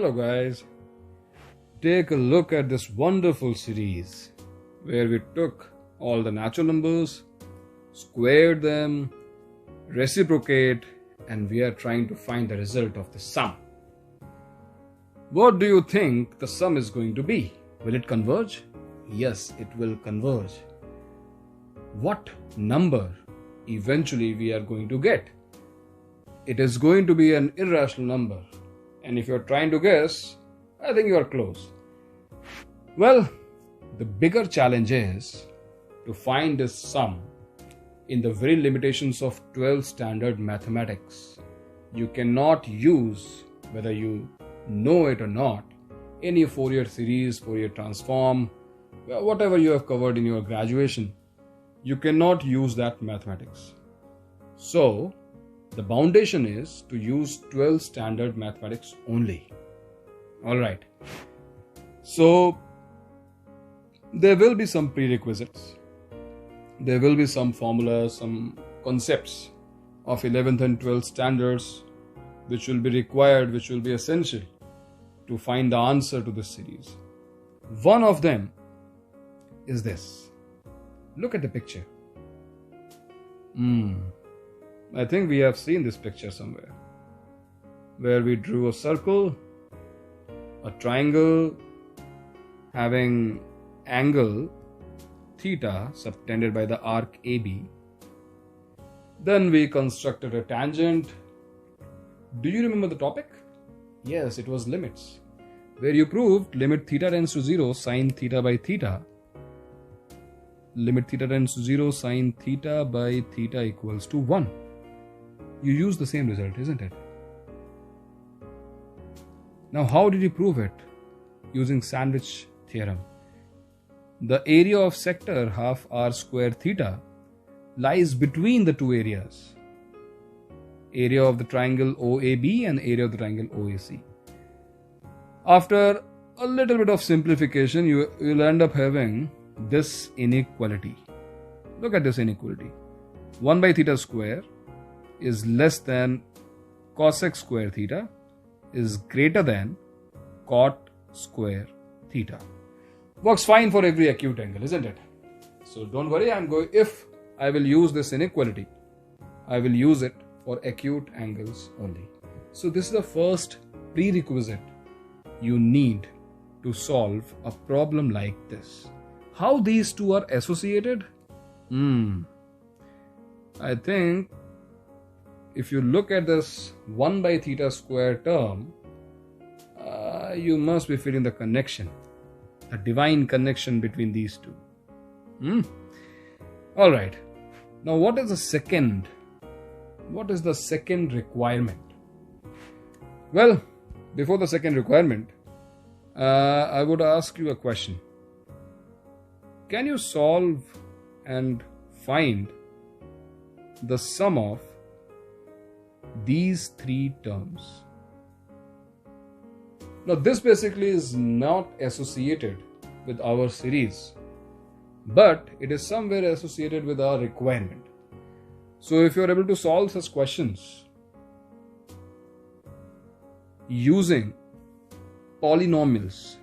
Hello guys, take a look at this wonderful series where we took all the natural numbers, squared them, reciprocate, and we are trying to find the result of the sum. What do you think the sum is going to be? Will it converge? Yes, it will converge. What number eventually we are going to get? It is going to be an irrational number. And if you're trying to guess, I think you are close. Well, the bigger challenge is to find this sum in the very limitations of 12 standard mathematics. You cannot use, whether you know it or not, any Fourier series, Fourier transform, whatever you have covered in your graduation. You cannot use that mathematics. So, the foundation is to use 12 standard mathematics only. Alright. So, there will be some prerequisites. There will be some formulas, some concepts of 11th and 12th standards which will be required, which will be essential to find the answer to this series. One of them is this. Look at the picture. I think we have seen this picture somewhere, where we drew a circle, a triangle having angle theta subtended by the arc AB. Then we constructed a tangent. Do you remember the topic? Yes, it was limits, where you proved limit theta tends to 0 sine theta by theta. Limit theta tends to 0 sine theta by theta equals to 1. You use the same result, isn't it? Now, how did you prove it? Using sandwich theorem. The area of sector half r square theta lies between the two areas. Area of the triangle OAB and area of the triangle OAC. After a little bit of simplification, you'll end up having this inequality. Look at this inequality. 1 by theta square is less than cosec square theta is greater than cot square theta. Works fine for every acute angle, isn't it? So don't worry, if I will use this inequality, I will use it for acute angles only. So this is the first prerequisite you need to solve a problem like this. How these two are associated? I think if you look at this 1 by theta square term, you must be feeling the connection, a divine connection between these two. Alright. Now what is the second requirement? Well, before the second requirement, I would ask you a question. Can you solve and find the sum of these three terms? Now, this basically is not associated with our series, but it is somewhere associated with our requirement. So, if you are able to solve such questions using polynomials,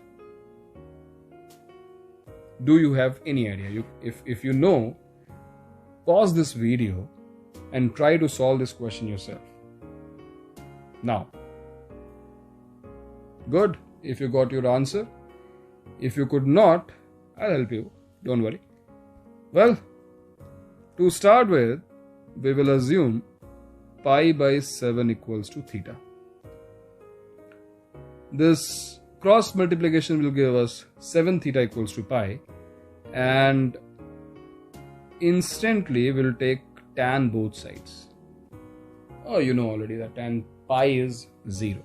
do you have any idea? If you know, pause this video and try to solve this question yourself. Now, good, if you got your answer. If you could not, I'll help you, don't worry. Well, to start with, we will assume pi by 7 equals to theta. This cross multiplication will give us 7 theta equals to pi, and instantly we'll take tan both sides. Oh, you know already that tan pi is 0.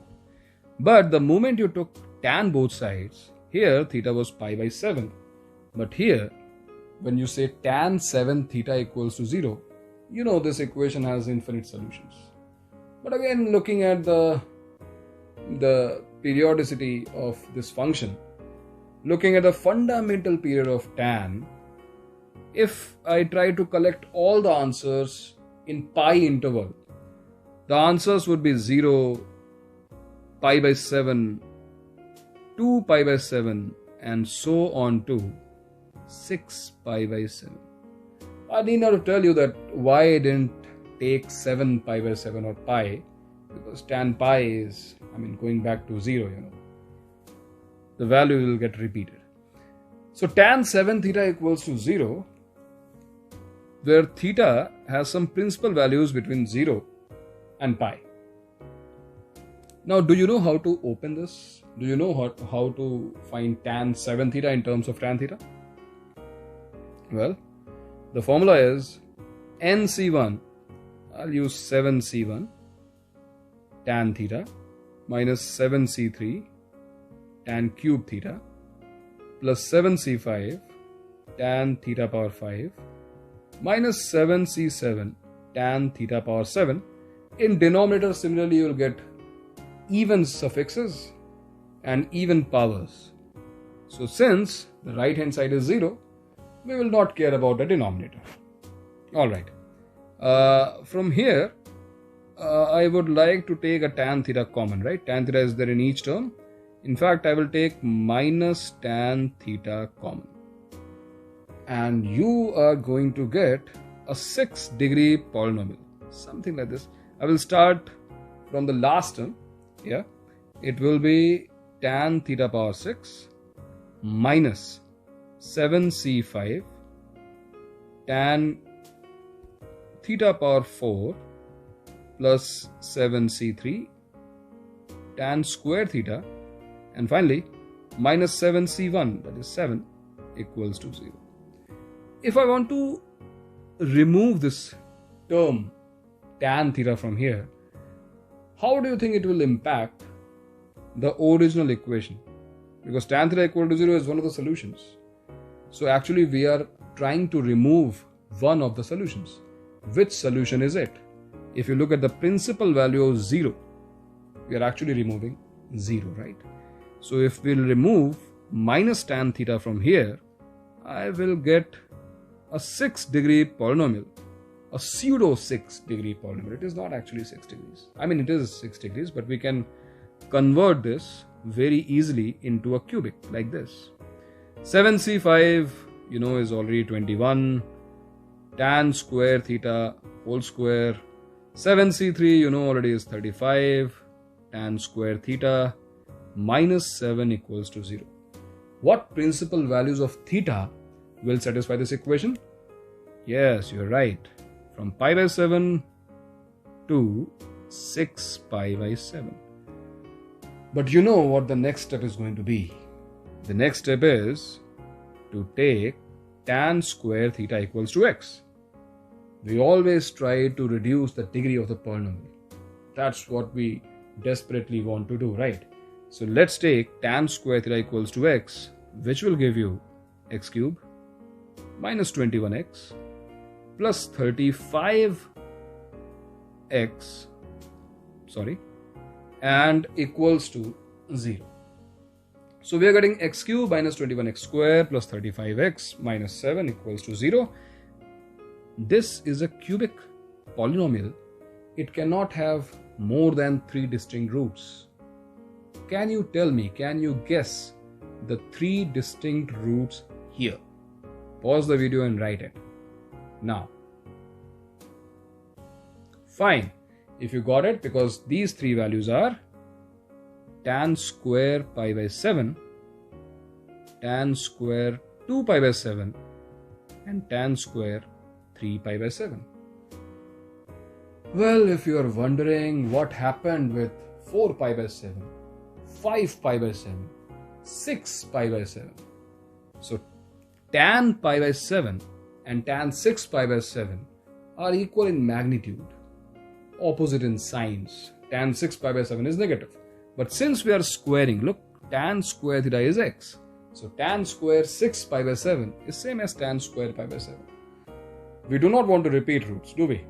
But the moment you took tan both sides, here theta was pi by 7. But here, when you say tan 7 theta equals to 0, you know this equation has infinite solutions. But again, looking at the periodicity of this function, looking at the fundamental period of tan, if I try to collect all the answers in pi interval, the answers would be 0, pi by 7, 2 pi by 7 and so on to 6 pi by 7. I need not to tell you that why I didn't take 7 pi by 7 or pi, because tan pi is, going back to 0, the value will get repeated. So tan 7 theta equals to 0, where theta has some principal values between 0 and pi. Now, do you know how to open this? Do you know how to find tan 7 theta in terms of tan theta? Well, the formula is nc1, I'll use 7c1 tan theta minus 7c3 tan cube theta plus 7c5 tan theta power 5 minus 7c7 tan theta power 7. In denominator, similarly, you will get even suffixes and even powers. So since the right hand side is 0, we will not care about the denominator. Alright. From here, I would like to take a tan theta common, right? Tan theta is there in each term. In fact, I will take minus tan theta common. And you are going to get a 6-degree polynomial. Something like this. I will start from the last term. Yeah. It will be tan theta power 6 minus 7c5 tan theta power 4 plus 7c3 tan square theta, and finally minus 7c1, that is 7, equals to 0. If I want to remove this term tan theta from here, how do you think it will impact the original equation? Because tan theta equal to 0 is one of the solutions. So actually we are trying to remove one of the solutions. Which solution is it? If you look at the principal value of 0, we are actually removing 0, right? So if we'll remove minus tan theta from here, I will get a 6-degree polynomial, a pseudo 6-degree polynomial. It is not actually 6 degrees. It is 6 degrees, but we can convert this very easily into a cubic like this. 7c5, is already 21. Tan square theta whole square. 7c3, already is 35. Tan square theta minus 7 equals to 0. What principal values of theta will satisfy this equation? Yes, you're right. From pi by 7 to 6 pi by 7. But you know what the next step is going to be. The next step is to take tan square theta equals to x. We always try to reduce the degree of the polynomial. That's what we desperately want to do, right? So let's take tan square theta equals to x, which will give you x cube minus 21x plus 35x, and equals to 0. So we are getting x cube minus 21x square plus 35x minus 7 equals to 0. This is a cubic polynomial. It cannot have more than 3 distinct roots. Can you tell me, can you guess the 3 distinct roots here? Pause the video and write it. Now. Fine. If you got it, because these 3 values are tan square pi by 7, tan square 2 pi by 7, and tan square 3 pi by 7. Well, if you are wondering what happened with 4 pi by 7, 5 pi by 7, 6 pi by 7. So tan pi by 7 and tan 6 pi by 7 are equal in magnitude, opposite in signs. Tan 6 pi by 7 is negative. But since we are squaring, look, tan square theta is x. So tan square 6 pi by 7 is same as tan square pi by 7. We do not want to repeat roots, do we?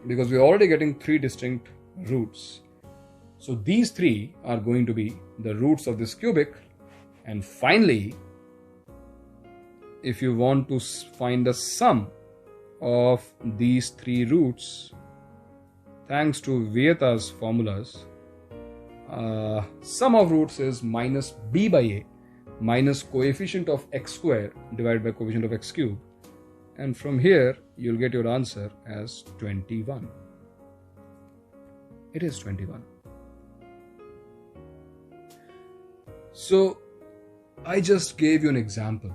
Because we are already getting 3 distinct roots. So these 3 are going to be the roots of this cubic. And finally, if you want to find the sum of these 3 roots, thanks to Vieta's formulas, Sum of roots is minus b by a minus coefficient of x square divided by coefficient of x cube. And from here, you'll get your answer as 21. It is 21. So, I just gave you an example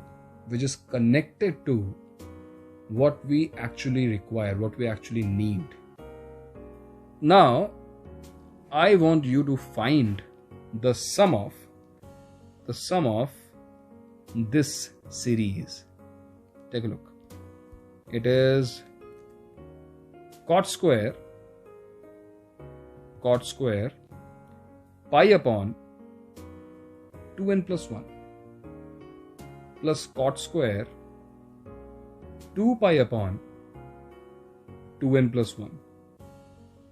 which is connected to what we actually require, what we actually need. Now, I want you to find the sum of this series. Take a look. It is cot square pi upon 2n plus 1 plus cot square 2 pi upon 2n plus 1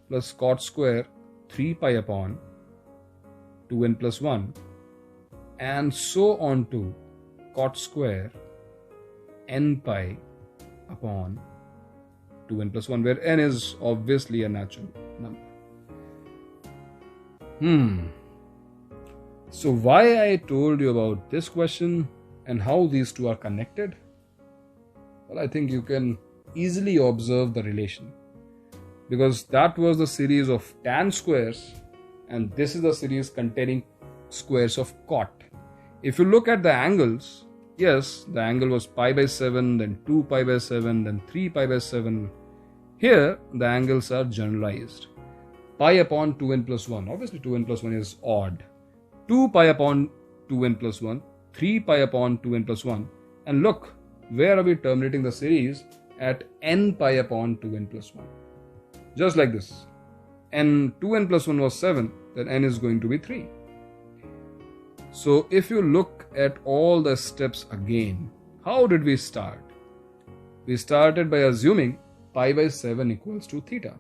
plus cot square 3 pi upon 2n plus 1 and so on to cot square n pi upon 2n plus 1, where n is obviously a natural number. So why I told you about this question and how these two are connected? Well, I think you can easily observe the relation, because that was the series of tan squares and this is the series containing squares of cot. If you look at the angles, yes, the angle was pi by 7, then 2 pi by 7, then 3 pi by 7. Here, the angles are generalized. Pi upon 2n plus 1. Obviously, 2n plus 1 is odd. 2 pi upon 2n plus 1. 3 pi upon 2n plus 1. And look, where are we terminating the series? At n pi upon 2n plus 1. Just like this. 2n plus 1 was 7, then n is going to be 3. So if you look at all the steps again, how did we start? We started by assuming pi by 7 equals to theta.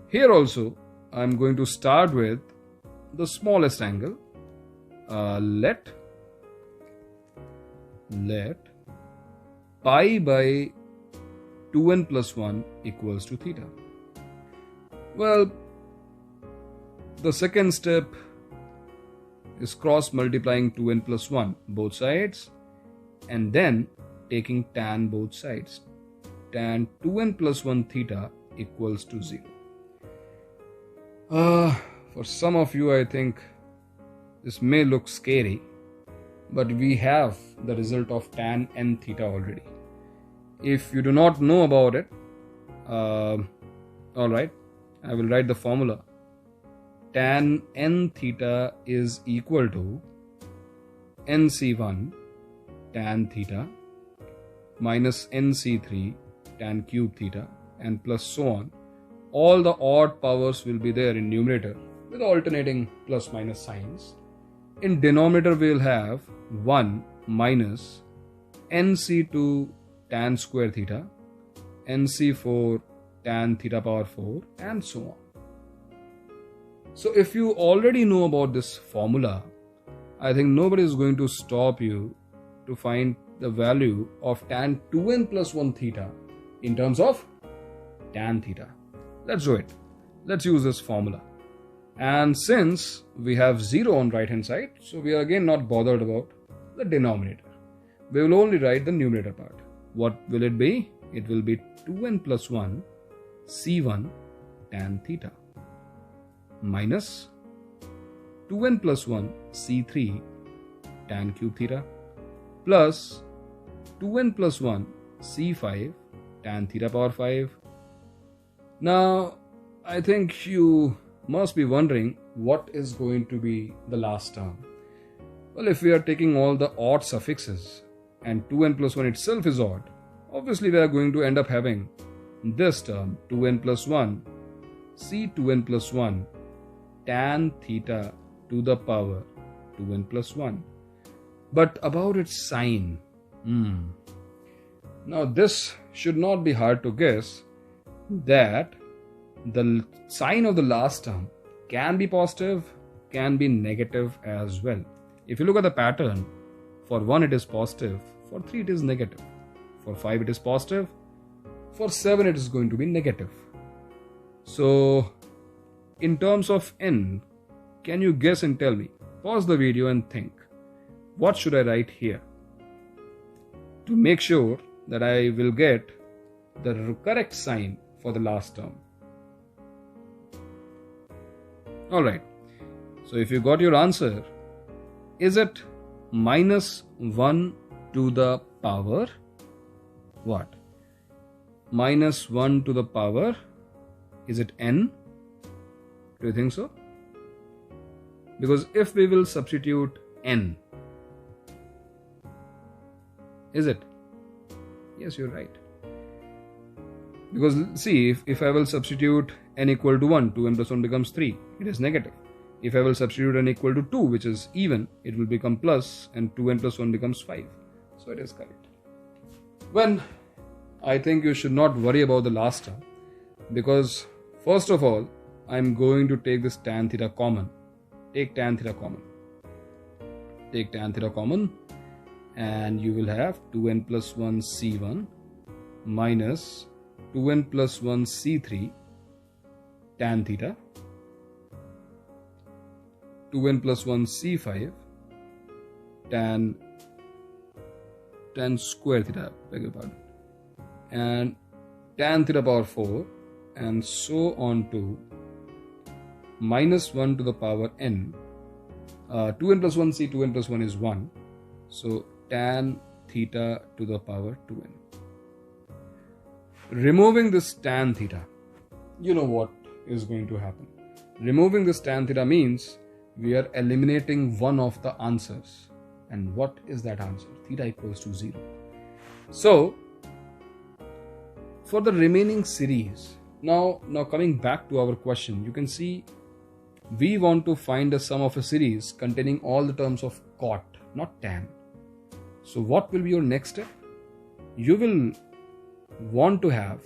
Here also, I'm going to start with the smallest angle. Let pi by 2n plus 1 equals to theta. Well, the second step is cross multiplying 2n plus 1 both sides and then taking tan both sides. Tan 2n plus 1 theta equals to 0. For some of you, I think this may look scary, but we have the result of tan n theta already. If you do not know about it, alright, I will write the formula. Tan n theta is equal to nc1 tan theta minus nc3 tan cube theta and plus so on. All the odd powers will be there in numerator with alternating plus minus signs. In denominator we will have 1 minus nc2 tan square theta, nc4 tan theta power 4 and so on. So if you already know about this formula, I think nobody is going to stop you to find the value of tan 2n plus 1 theta in terms of tan theta. Let's do it. Let's use this formula. And since we have 0 on right hand side, so we are again not bothered about the denominator. We will only write the numerator part. What will it be? It will be 2n plus 1 c1 tan theta minus 2n plus 1 c3 tan cube theta plus 2n plus 1 c5 tan theta power 5. Now, I think you must be wondering what is going to be the last term. Well, if we are taking all the odd suffixes and 2n plus 1 itself is odd, obviously we are going to end up having this term 2n plus 1 c2n plus 1 tan theta to the power 2n plus 1. But about its sign, now this should not be hard to guess that the sign of the last term can be positive, can be negative as well. If you look at the pattern, for 1 it is positive, for 3 it is negative, for 5 it is positive, for 7 it is going to be negative. So in terms of n, Can you guess and tell me? Pause the video and think. What should I write here to make sure that I will get the correct sign for the last term? Alright, so if you got your answer, is it minus 1 to the power what? Minus 1 to the power, is it n? Do you think so? Because if we will substitute n, is it? Yes, you're right. Because see, if I will substitute n equal to 1, 2n plus 1 becomes 3, it is negative. If I will substitute n equal to 2, which is even, it will become plus, and 2n plus 1 becomes 5. So it is correct. Well, I think you should not worry about the last term, because first of all, I'm going to take this tan theta common. Take tan theta common. Take tan theta common, and you will have 2n plus 1 c1 minus 2n plus 1 c3 tan theta, 2n plus 1 c5 tan square theta, beg your pardon, and tan theta power 4, and so on to minus 1 to the power n. 2n plus 1 c, 2n plus 1 is 1. So tan theta to the power 2n. Removing this tan theta, you know what is going to happen. Removing this tan theta means we are eliminating one of the answers. And what is that answer? Theta equals to 0. So, for the remaining series, now coming back to our question, you can see we want to find a sum of a series containing all the terms of cot, not tan. So what will be your next step? You will want to have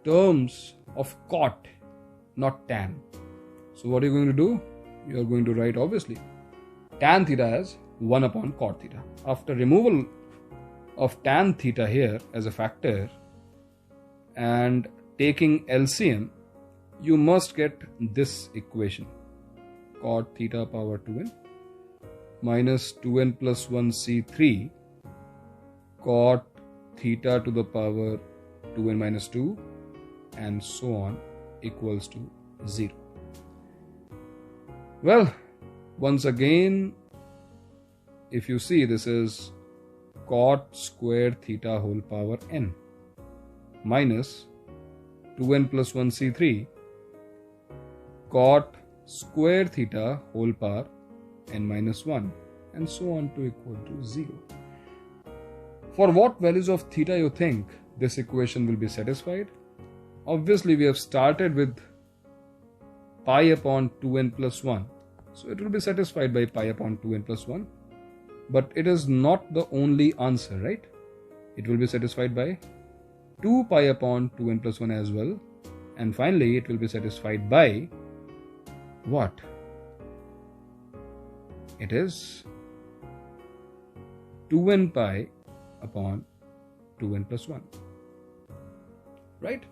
terms of cot, not tan. So what are you going to do? You are going to write obviously tan theta as 1 upon cot theta. After removal of tan theta here as a factor and taking LCM, you must get this equation, cot theta power 2n minus 2n plus 1 c3 cot theta to the power 2n minus 2 and so on equals to 0. Well, once again, if you see, this is cot square theta whole power n minus 2n plus 1 c3 cot square theta whole power n minus 1 and so on to equal to 0. For what values of theta you think this equation will be satisfied? Obviously, we have started with pi upon 2n plus 1. So it will be satisfied by pi upon 2n plus 1. But it is not the only answer, right? It will be satisfied by 2 pi upon 2n plus 1 as well. And finally, it will be satisfied by what? It is 2n pi upon 2n plus 1. Right?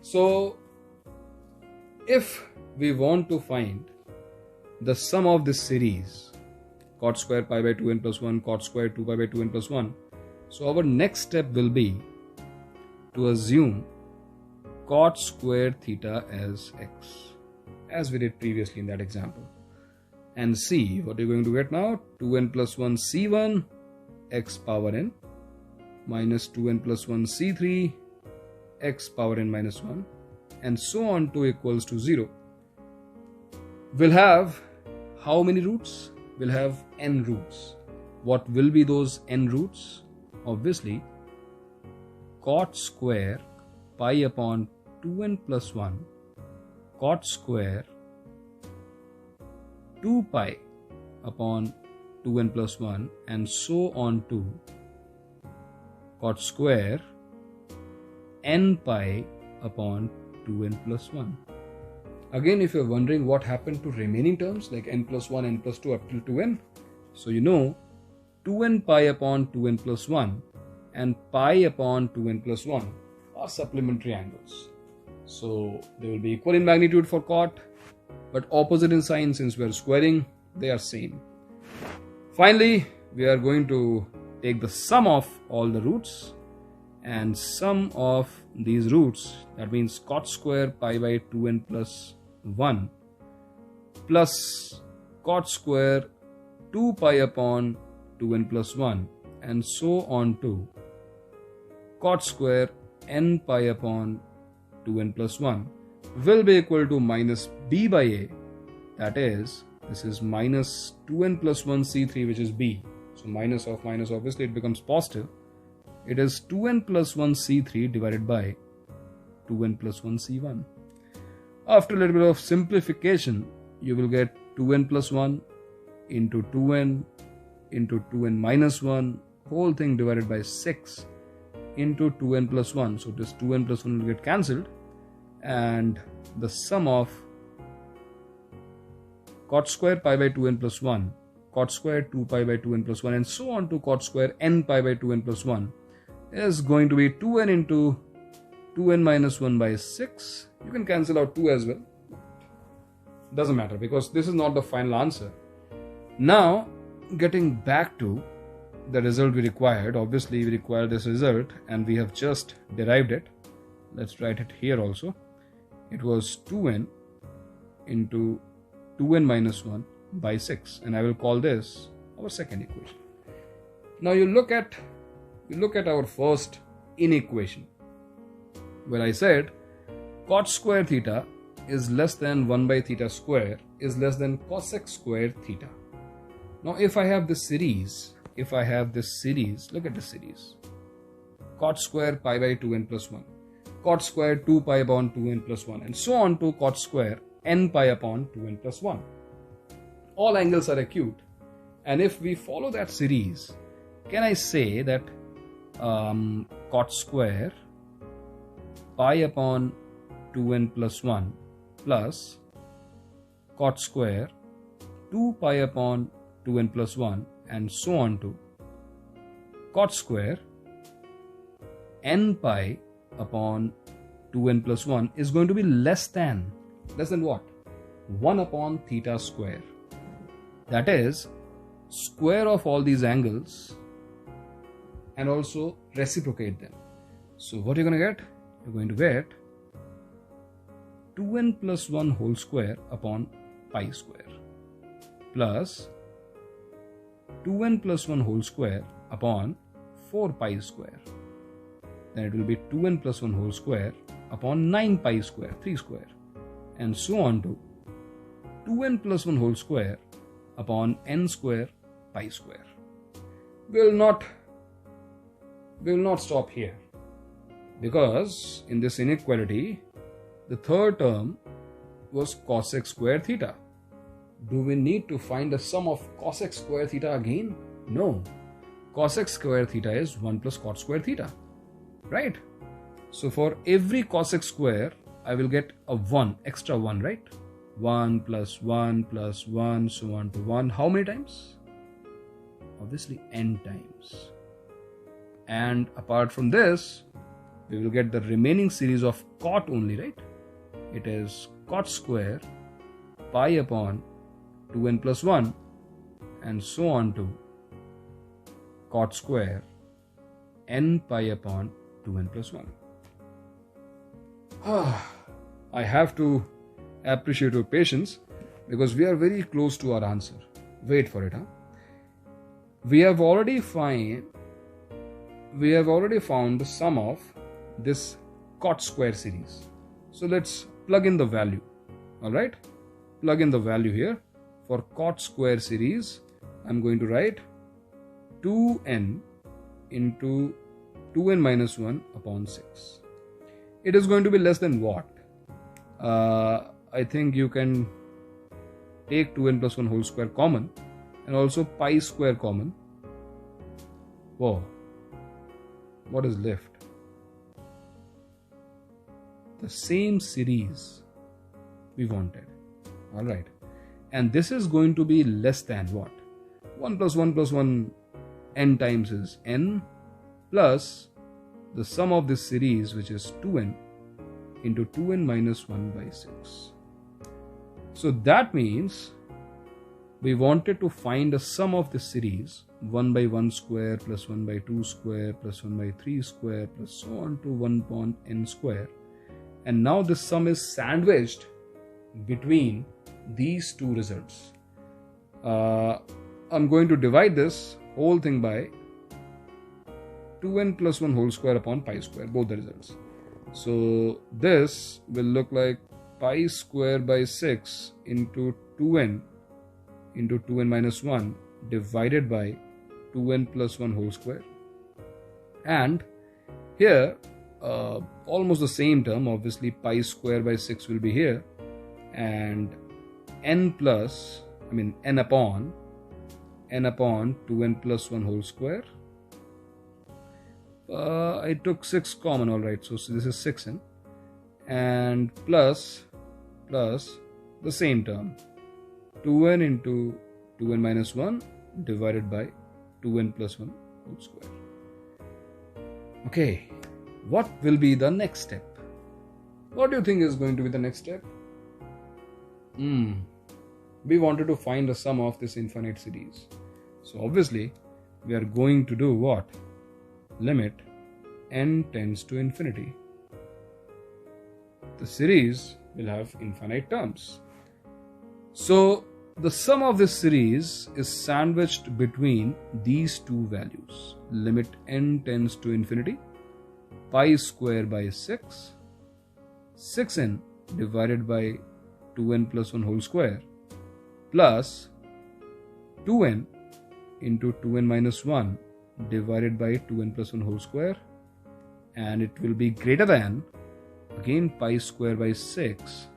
So, if we want to find the sum of this series, cot square pi by 2n plus 1, cot square 2 pi by 2n plus 1, so our next step will be to assume cot square theta as x, as we did previously in that example. And see what you're going to get now, 2n plus 1 c1 x power n minus 2n plus 1 c3 x power n minus 1 and so on to equals to 0. We'll have how many roots? We'll have n roots. What will be those n roots? Obviously, cot square pi upon 2n plus 1 cot square 2 pi upon 2n plus 1 and so on to cot square n pi upon 2n plus 1. Again, if you're wondering what happened to remaining terms like n plus 1, n plus 2 up till 2n, so you know 2n pi upon 2n plus 1 and pi upon 2n plus 1 are supplementary angles. So they will be equal in magnitude for cot, but opposite in sign. Since we are squaring, they are same. Finally, we are going to take the sum of all the roots, and sum of these roots, that means cot square pi by 2n plus 1 plus cot square 2 pi upon 2n plus 1 and so on to cot square n pi upon 2n plus 1 will be equal to minus b by a. That is, this is minus 2n plus 1 c3, which is b. So minus of minus, obviously it becomes positive. It is 2n plus 1 c3 divided by 2n plus 1 c1. After a little bit of simplification, you will get 2n plus 1 into 2n into 2n minus 1, whole thing divided by 6 into 2n plus 1. So this 2n plus 1 will get cancelled, and the sum of cot square pi by 2n plus 1, cot square 2 pi by 2n plus 1 and so on to cot square n pi by 2n plus 1 is going to be 2n into 2n minus 1 by 6. You can cancel out 2 as well. Doesn't matter because this is not the final answer. Now, getting back to the result we required. Obviously, we require this result and we have just derived it. Let's write it here also. It was 2n into 2n minus 1 by 6, and I will call this our second equation. Now you look at our first inequation where I said cot square theta is less than 1 by theta square is less than cosec square theta. Now if I have this series, look at the series. Cot square pi by 2n plus 1, cot square 2 pi upon 2n plus 1 and so on to cot square n pi upon 2n plus 1. All angles are acute, and if we follow that series, can I say that cot square pi upon 2n plus 1 plus cot square 2 pi upon 2n plus 1 and so on to cot square n pi upon 2n plus 1 is going to be less than what? 1 upon theta square. That is, square of all these angles and also reciprocate them. So what you're going to get? You're going to get 2n plus 1 whole square upon pi square plus 2n plus 1 whole square upon 4 pi square. Then it will be 2n plus 1 whole square upon 9 pi square, 3 square, and so on to 2n plus 1 whole square upon n square pi square. We will not stop here, because in this inequality the third term was cosec square theta. Do we need to find the sum of cosec square theta again? No. Cosec square theta is 1 plus cot square theta, right? So for every cosec square I will get a 1, extra 1, right? 1 plus 1 plus 1, so on to 1. How many times? Obviously n times. And apart from this, we will get the remaining series of cot only, right? It is cot square pi upon 2n plus 1 and so on to cot square n pi upon 2n plus 1. I have to appreciate your patience because we are very close to our answer. Wait for it, huh? We have already found the sum of this cot square series. So let's plug in the value. Alright? Plug in the value here. For cot square series, I'm going to write 2n into 2n minus 1 upon 6. It is going to be less than what? I think you can take 2n plus 1 whole square common and also pi square common. Whoa. What is left? The same series we wanted. Alright. And this is going to be less than what? 1 plus 1 plus 1 n times is n plus the sum of this series, which is 2n into 2n minus 1 by 6. So that means we wanted to find the sum of the series 1 by 1 square plus 1 by 2 square plus 1 by 3 square plus so on to 1 upon n square. And now this sum is sandwiched between these two results. I'm going to divide this whole thing by 2n plus 1 whole square upon pi square, both the results. So this will look like pi square by 6 into 2n minus 1 divided by 2n plus 1 whole square. And here almost the same term, obviously pi square by 6 will be here, and n upon 2n plus 1 whole square. I took 6 common, alright, so this is 6n, and plus the same term 2n into 2n minus 1 divided by 2n plus 1 whole square. Okay, what will be the next step? What do you think is going to be the next step? We wanted to find the sum of this infinite series. So obviously we are going to do what? Limit n tends to infinity. The series will have infinite terms. So the sum of this series is sandwiched between these two values. Limit n tends to infinity, pi square by 6, 6n divided by 2n plus 1 whole square, plus 2n into 2n minus 1 divided by 2n plus 1 whole square, and it will be greater than, again, pi square by 6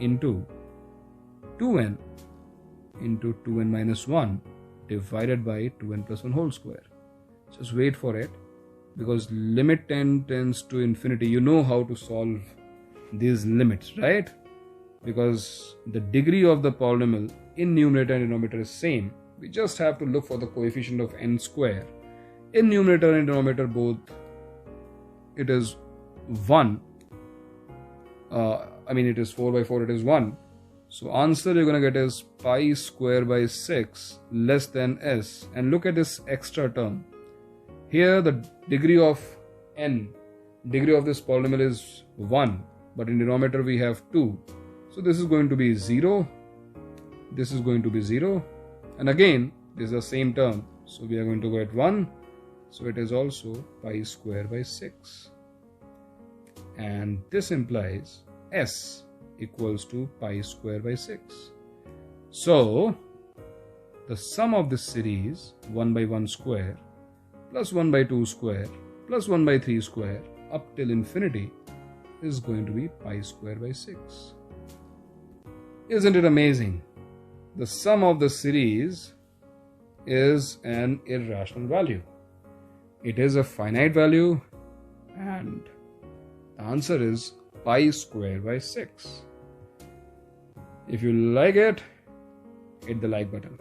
into 2n into 2n minus 1 divided by 2n plus 1 whole square. Just wait for it, because limit n tends to infinity, you know how to solve these limits, right? Because the degree of the polynomial in numerator and denominator is same. We just have to look for the coefficient of n square. In numerator and denominator both, it is 1. It is 4 by 4, it is 1. So answer you're going to get is pi square by 6 less than s. And look at this extra term. Here the degree of this polynomial is 1. But in denominator we have 2. So this is going to be 0. This is going to be 0. And again, this is the same term. So we are going to get 1. So it is also pi square by 6. And this implies s equals to pi square by 6. So the sum of this series 1 by 1 square plus 1 by 2 square plus 1 by 3 square up till infinity is going to be pi square by 6. Isn't it amazing? The sum of the series is an irrational value. It is a finite value, and the answer is pi square by 6. If you like it, hit the like button.